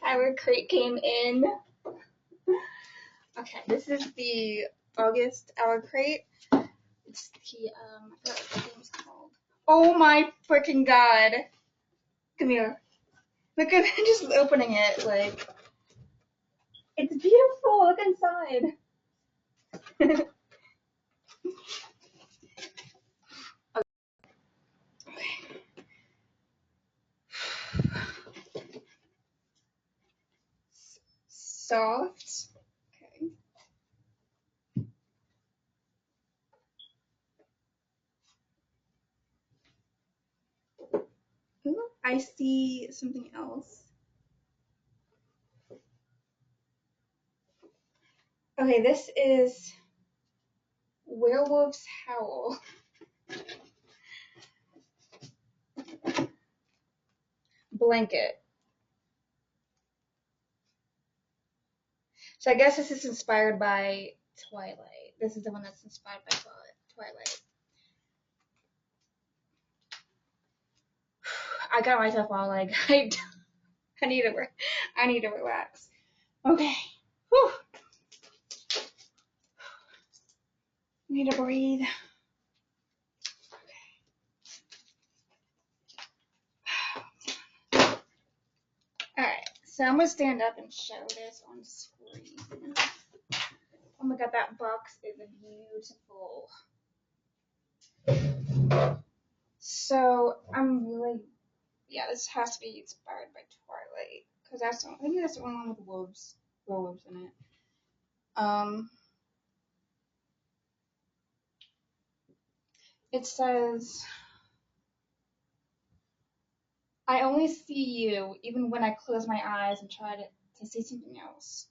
Owlcrate came in. Okay, this is the August Owlcrate. It's the I forgot what the name's called. Oh my freaking god! Come here. Look at just opening it. Like, it's beautiful. Look inside. Soft. Okay. Ooh, I see something else. Okay, this is Werewolf's Howl. Blanket. So I guess this is inspired by Twilight. This is the one that's inspired by Twilight. I got myself all like hyped. I need to relax. Okay. Whew. Need to breathe. Alright, so I'm gonna stand up and show this on screen. Oh my god, that box is beautiful. So I'm really, yeah, this has to be inspired by Twilight, because I think that's the only one with werewolves in it. It says, I only see you even when I close my eyes and try to see something else.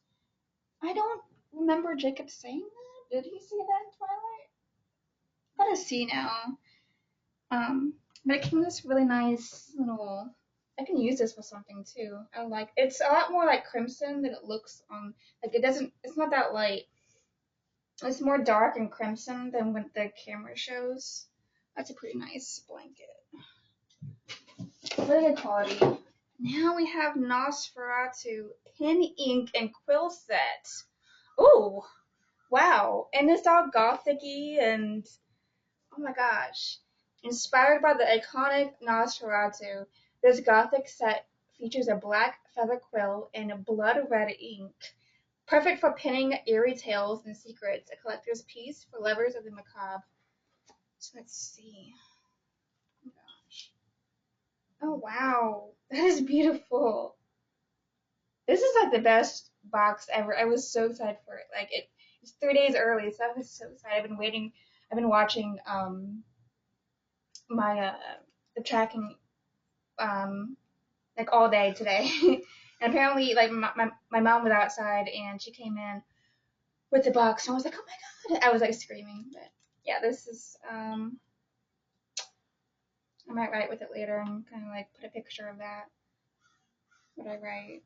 I don't remember Jacob saying that. Did he say that in Twilight? I gotta see now. But it came in this really nice little. I can use this for something too. I like. It's a lot more like crimson than it looks on. Like it doesn't. It's not that light. It's more dark and crimson than what the camera shows. That's a pretty nice blanket. Really good quality. Now we have Nosferatu pen, ink, and quill set. Ooh, wow. And it's all gothic-y and oh my gosh. Inspired by the iconic Nosferatu, this gothic set features a black feather quill and a blood red ink. Perfect for penning eerie tales and secrets, a collector's piece for lovers of the macabre. So let's see. Oh gosh. Oh wow. That is beautiful. This is like the best box ever. I was so excited for it. Like it's 3 days early, so I was so excited. I've been watching my the tracking like all day today. And apparently like my mom was outside and she came in with the box and I was like, oh my god. I was like screaming. But yeah, this is I might write with it later and kind of like put a picture of that. What I write.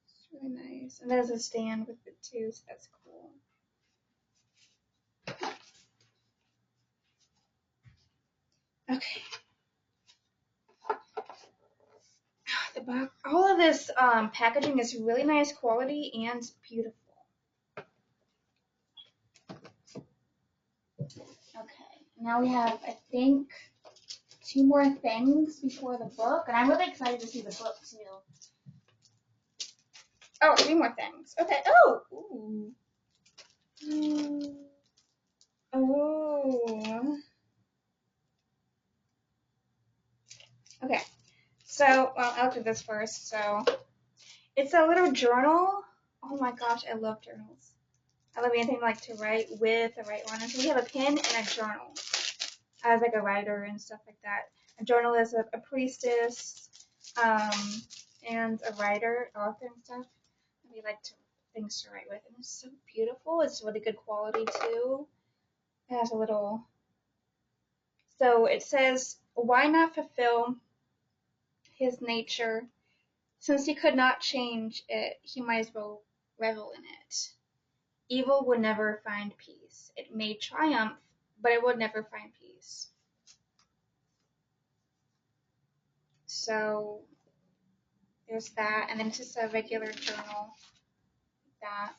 It's really nice. And there's a stand with it too, so that's cool. Okay. The box, all of this packaging is really nice quality and beautiful. Okay, now we have, I think, 2 more things before the book, and I'm really excited to see the book too. Oh, 3 more things. Okay. Oh. Ooh. Oh. Okay. So, well, I'll do this first. So, it's a little journal. Oh my gosh, I love journals. I love anything like to write with a write on. So we have a pen and a journal as like a writer and stuff like that. A journal is a priestess, and a writer, author and stuff. We like things to write with, and it's so beautiful. It's really good quality too. It has a little. So it says, "Why not fulfill his nature? Since he could not change it, he might as well revel in it. Evil would never find peace. It may triumph, but it would never find peace." So there's that, and then it's just a regular journal. That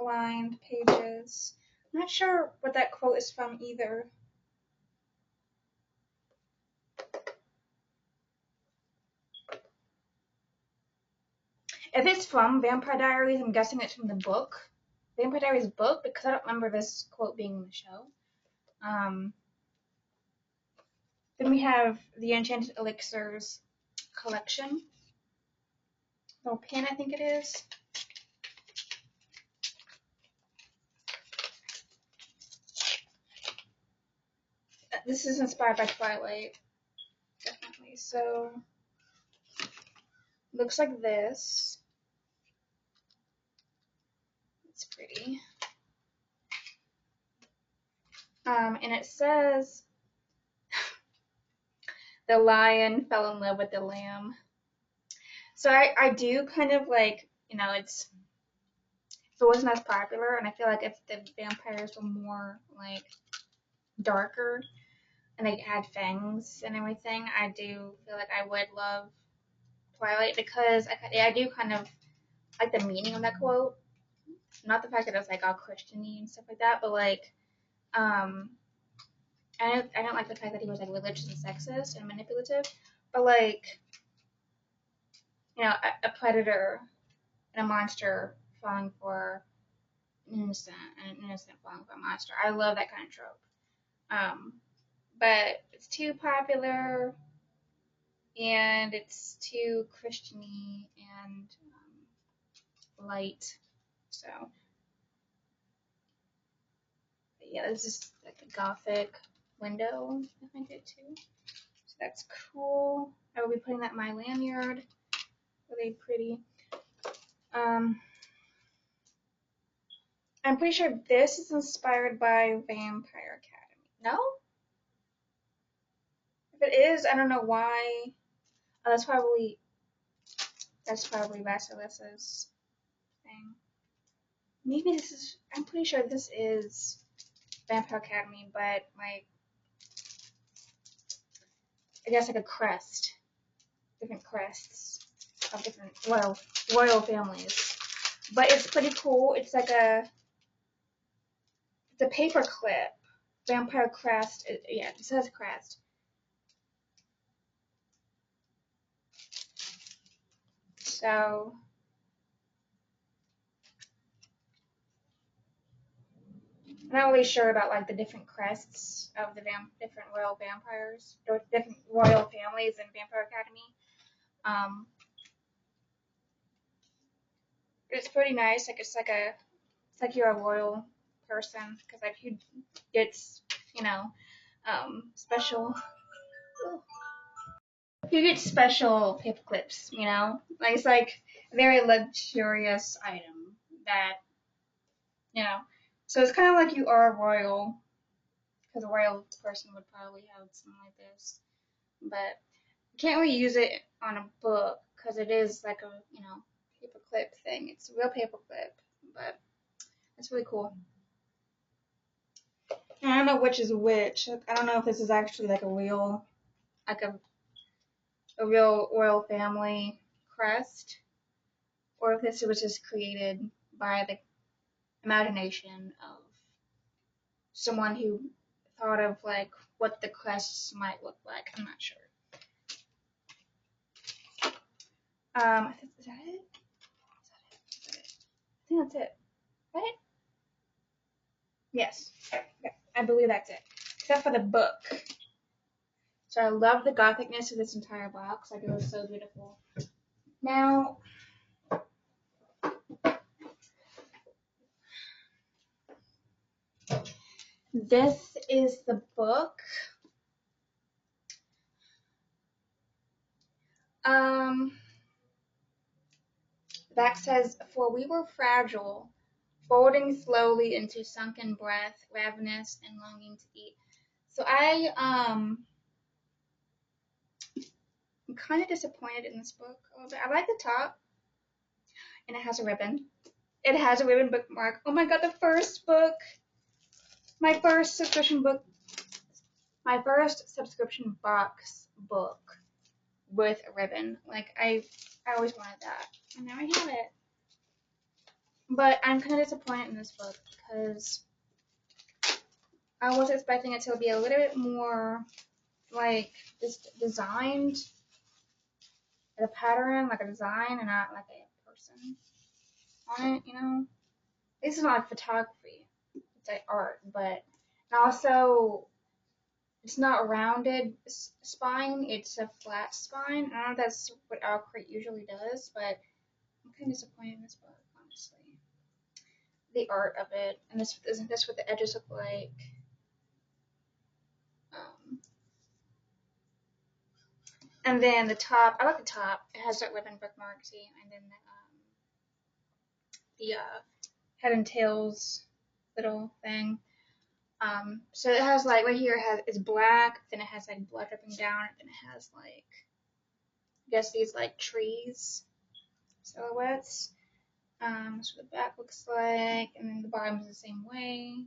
aligned pages. I'm not sure what that quote is from either. If it's from Vampire Diaries, I'm guessing it's from the book. Vampire Diaries book, because I don't remember this quote being in the show. Then we have the Enchanted Elixirs collection. Little pin, I think it is. This is inspired by Twilight, definitely. So, looks like this. It's pretty. And it says, the lion fell in love with the lamb. So I do kind of like, it's, if it wasn't as popular, and I feel like if the vampires were more like darker and they had fangs and everything, I do feel like I would love Twilight, because I do kind of like the meaning of that quote. Not the fact that it's like all Christian-y and stuff like that, but like, I don't like the fact that he was like religious and sexist and manipulative, but like, a predator and a monster falling for an innocent, and an innocent falling for a monster. I love that kind of trope. But it's too popular, and it's too Christian-y and light. So, yeah, this is like a gothic window, I think it too. So that's cool. I will be putting that in my lanyard. Really pretty. I'm pretty sure this is inspired by Vampire Academy. No? If it is, I don't know why. Oh, that's probably Vasilis's thing. Maybe this is, I'm pretty sure this is Vampire Academy, but like, I guess like a crest. Different crests of different royal families. But it's pretty cool. It's a paper clip. Vampire crest. Yeah, it says crest. So, I'm not really sure about like the different crests of the different royal vampires, or different royal families in Vampire Academy. It's pretty nice. Like it's like you're a royal person, because like you get special. You get special paper clips. Like it's like a very luxurious item that So it's kind of like you are royal, because a royal person would probably have something like this, but you can't really use it on a book because it is like a paper clip thing. It's a real paper clip, but it's really cool. And I don't know which is which. I don't know if this is actually like like a real royal family crest, or if this was just created by the imagination of someone who thought of like what the crests might look like. I'm not sure. Is that it? I think that's it. Right? Yes. Okay. I believe that's it. Except for the book. So I love the gothicness of this entire box. Like, it was so beautiful. Now, this is the book. The back says, "For we were fragile, folding slowly into sunken breath, ravenous and longing to eat." So I'm kind of disappointed in this book a little bit. I like the top, and it has a ribbon. It has a ribbon bookmark. Oh my god, the first book! My first subscription box book with a ribbon. Like I always wanted that, and now I have it. But I'm kind of disappointed in this book because I was expecting it to be a little bit more like just designed, a pattern, like a design, and not like a person on it. You know, this is not like photography; it's like art, but also it's not a rounded spine; it's a flat spine. I don't know if that's what Owlcrate usually does, but I'm kind of disappointed in this book, honestly. The art of it, and this isn't this what the edges look like. Um, and then the top, I like the top. It has that ribbon bookmark, see, and then the head and tails little thing. So it has like right here it's black, then it has like blood dripping down, and then it has like I guess these like trees silhouettes. That's what the back looks like, and then the bottom is the same way.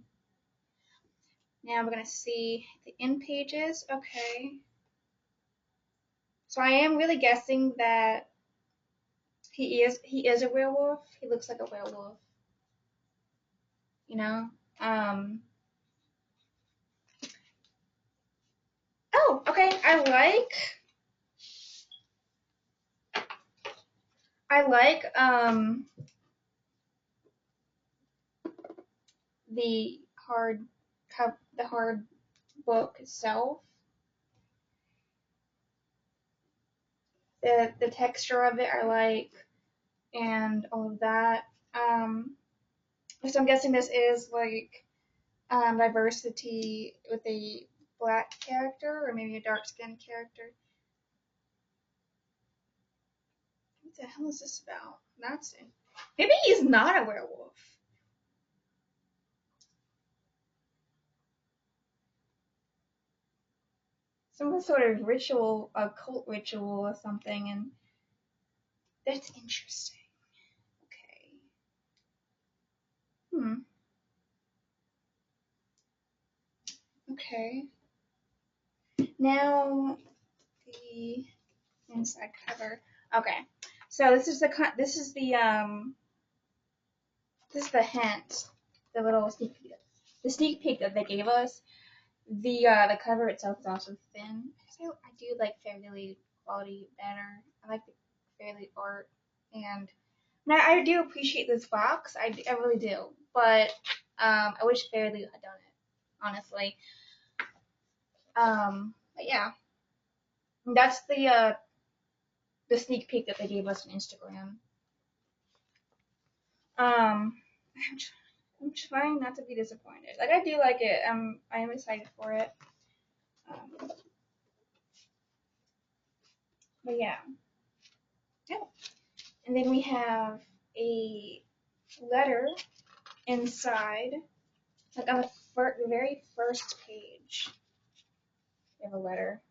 Now we're gonna see the end pages. Okay. So I am really guessing that he is a werewolf. He looks like a werewolf, you know. Oh, okay. I like the hard book itself. The texture of it I like, and all of that. So I'm guessing this is like diversity with a black character or maybe a dark skinned character. What the hell is this about? That's it. Maybe he's not a werewolf. Some sort of ritual, a cult ritual or something, and that's interesting. Okay. Okay. Now the inside cover. Okay. So this is the hint, the little sneak peek that they gave us. The cover itself is also thin. So I do like Fairly quality better. I like the Fairly art, and now I do appreciate this box. I really do, but I wish Fairly had done it, honestly. But yeah, that's the sneak peek that they gave us on Instagram. Um, I'm trying not to be disappointed. Like I do like it. I am excited for it. Um, but yeah. Yep. And then we have a letter inside, like on the very first page. We have a letter,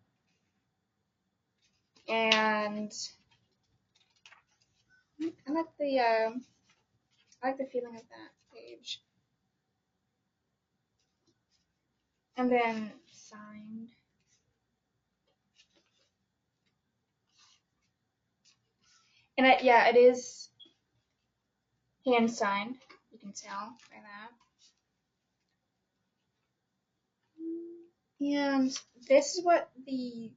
and I like the feeling of that page. And then signed. And yeah, it is hand signed. You can tell by that. And this is what the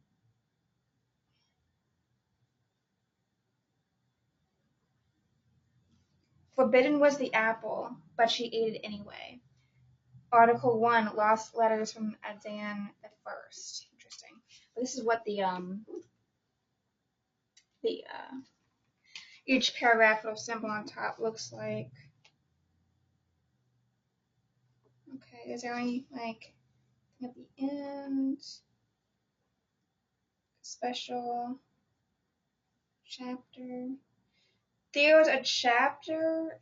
forbidden was the apple, but she ate it anyway. Article 1, lost letters from Adan the First. Interesting. But this is what the each paragraph little symbol on top looks like. Okay, is there any like at the end special chapter? There's a chapter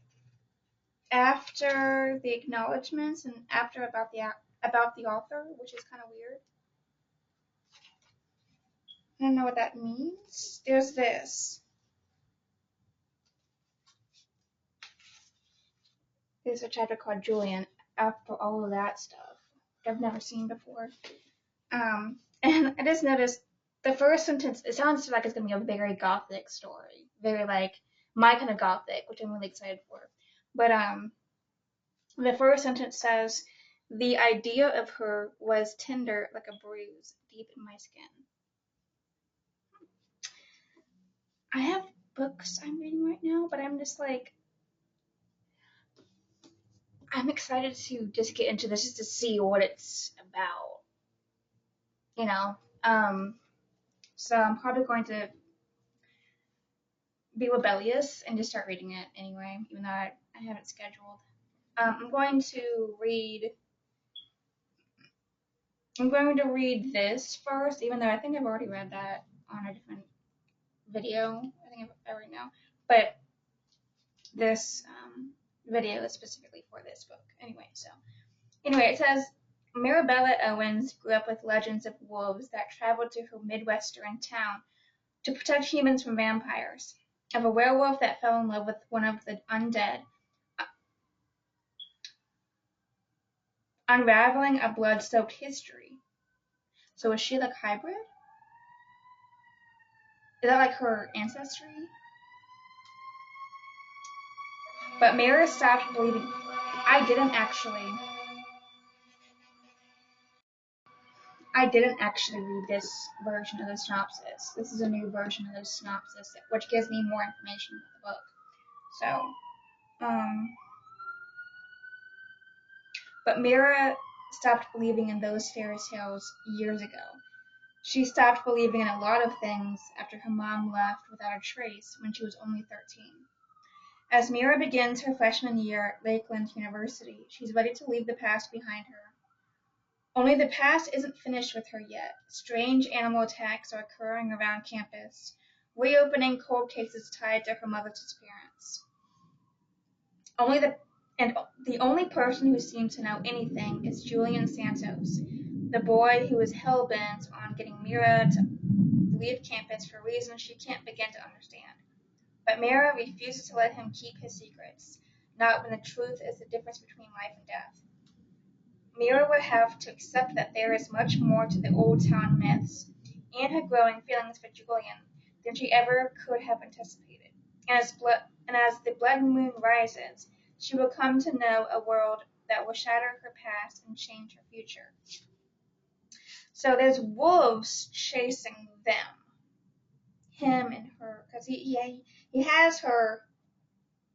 after the acknowledgments and after about the author, which is kind of weird. I don't know what that means. There's this. There's a chapter called Julian after all of that stuff I've never seen before. And I just noticed the first sentence, it sounds like it's going to be a very gothic story. Very like my kind of gothic, which I'm really excited for. But the first sentence says, the idea of her was tender like a bruise deep in my skin. I have books I'm reading right now, but I'm just like, I'm excited to just get into this just to see what it's about, you know. So I'm probably going to be rebellious and just start reading it anyway, even though I haven't scheduled. I'm going to read. I'm going to read this first, even though I think I've already read that on a different video. I think I already know, but this video is specifically for this book. Anyway, it says Mirabella Owens grew up with legends of wolves that traveled to her Midwestern town to protect humans from vampires, of a werewolf that fell in love with one of the undead, unraveling a blood-soaked history. So is she like hybrid? Is that like her ancestry? But Mira stopped believing. I didn't actually read this version of the synopsis. This is a new version of the synopsis, which gives me more information about the book. So, but Mira stopped believing in those fairy tales years ago. She stopped believing in a lot of things after her mom left without a trace when she was only 13. As Mira begins her freshman year at Lakeland University, she's ready to leave the past behind her. Only the past isn't finished with her yet. Strange animal attacks are occurring around campus, reopening cold cases tied to her mother's disappearance. The only person who seems to know anything is Julian Santos, the boy who is hell-bent on getting Mira to leave campus for reasons she can't begin to understand. But Mira refuses to let him keep his secrets, not when the truth is the difference between life and death. Mira would have to accept that there is much more to the old town myths and her growing feelings for Julian than she ever could have anticipated. And as the blood moon rises, she will come to know a world that will shatter her past and change her future. So there's wolves chasing them, him and her, because he has her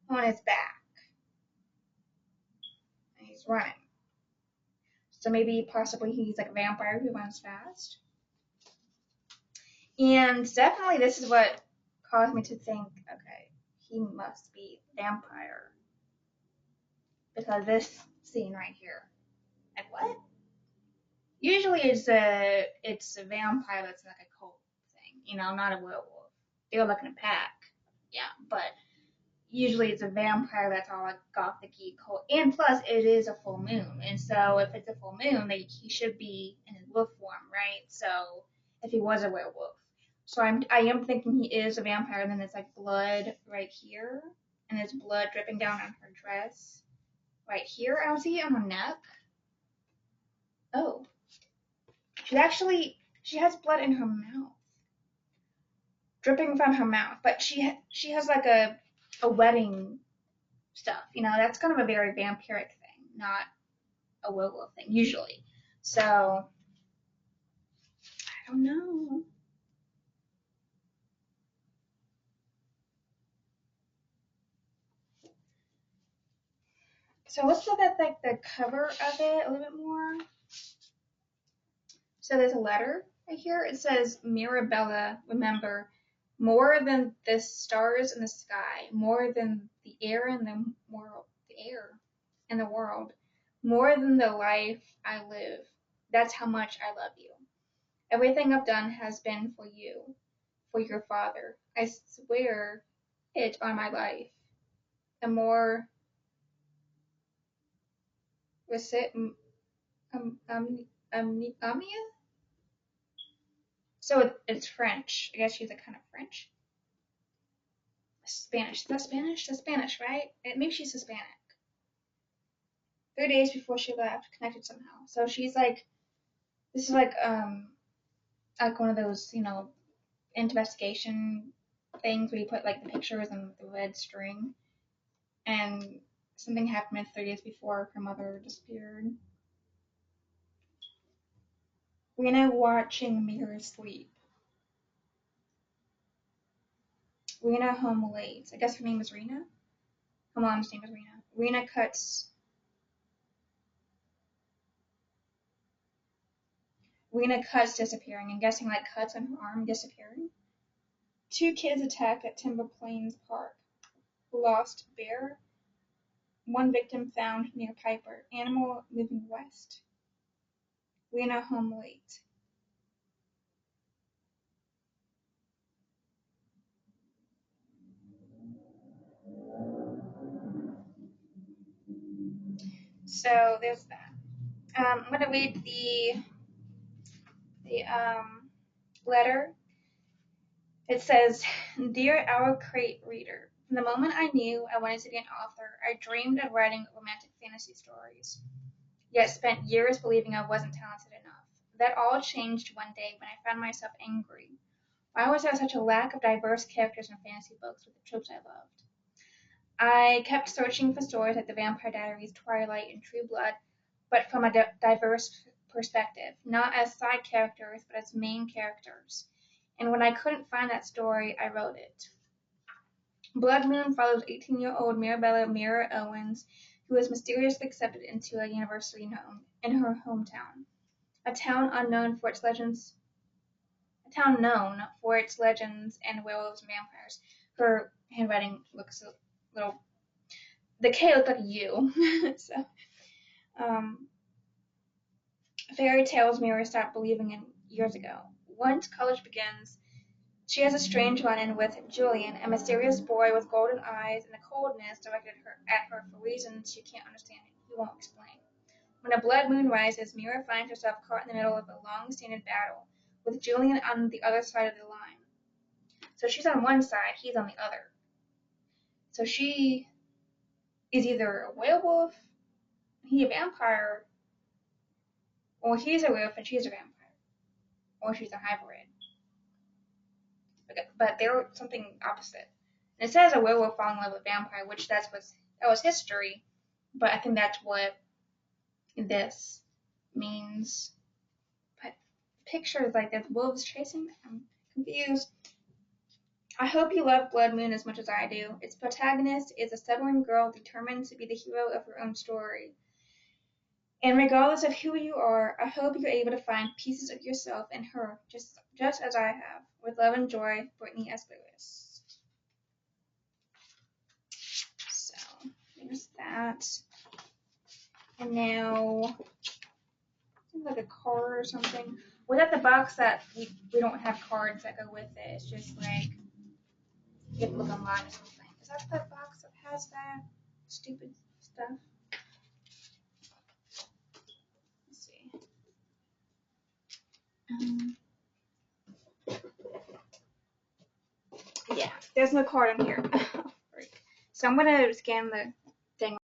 on his back, and he's running. So maybe possibly he's like a vampire who runs fast. And definitely this is what caused me to think, okay, he must be a vampire. Because this scene right here. Like what? Usually it's a vampire that's like a cult thing, not a werewolf. They're like in a pack. Yeah, but usually it's a vampire that's all like gothic-y cult. And plus it is a full moon. And so if it's a full moon, he should be in his wolf form, right? So if he was a werewolf. So I am thinking he is a vampire, and then there's like blood right here, and there's blood dripping down on her dress. Right here, I see it on her neck. Oh. She has blood in her mouth. Dripping from her mouth. But she has like a wedding stuff. That's kind of a very vampiric thing, not a werewolf thing, usually. So, I don't know. So let's look at like the cover of it a little bit more. So there's a letter right here. It says, Mirabella, remember, more than the stars in the sky, more than the air in the world, more than the life I live. That's how much I love you. Everything I've done has been for you, for your father. I swear it on my life. The more Amia? So it's French. I guess she's a kind of French. Spanish. Is that Spanish? That's Spanish, right? Maybe she's Hispanic. 3 days before she left, connected somehow. So she's like, this is like, like one of those, investigation things where you put like the pictures and the red string, and something happened 3 days before her mother disappeared. Rena watching Mira sleep. Rena home late. I guess her name is Rena. Her mom's name is Rena. Rena cuts disappearing. I'm guessing like cuts on her arm disappearing. 2 kids attacked at Timber Plains Park. Lost bear. 1 victim found near Piper. Animal moving west. Rena home late. So there's that. I'm gonna read the letter. It says, "Dear Owlcrate reader, from the moment I knew I wanted to be an author, I dreamed of writing romantic fantasy stories, yet spent years believing I wasn't talented enough. That all changed one day when I found myself angry. Why was there such a lack of diverse characters in fantasy books with the tropes I loved? I kept searching for stories like The Vampire Diaries, Twilight, and True Blood, but from a diverse perspective, not as side characters, but as main characters. And when I couldn't find that story, I wrote it. Blood Moon follows 18-year-old Mirabella Mira Owens, who is mysteriously accepted into a university in her hometown, a town known for its legends and werewolves and vampires. Her handwriting looks a little. The K looked like a U. So, fairy tales Mira stopped believing in years ago. Once college begins, she has a strange run-in with Julian, a mysterious boy with golden eyes and a coldness directed at her for reasons she can't understand and he won't explain. When a blood moon rises, Mira finds herself caught in the middle of a long-standing battle, with Julian on the other side of the line. So she's on one side, he's on the other. So she is either a werewolf, he a vampire, or he's a werewolf and she's a vampire, or she's a hybrid. But they're something opposite. And it says a werewolf falling in love with a vampire, which that was history, but I think that's what this means. But pictures like there's wolves chasing them. I'm confused. I hope you love Blood Moon as much as I do. Its protagonist is a stubborn girl determined to be the hero of her own story. And regardless of who you are, I hope you're able to find pieces of yourself in her, just as I have. With love and joy, Brittany S. Lewis. So, there's that. And now, like a card or something. Without the box that we don't have cards that go with it. It's just like, you have to look online or something. Is that the box that has that stupid stuff? Let's see. Yeah, there's no card in here. So I'm going to scan the thing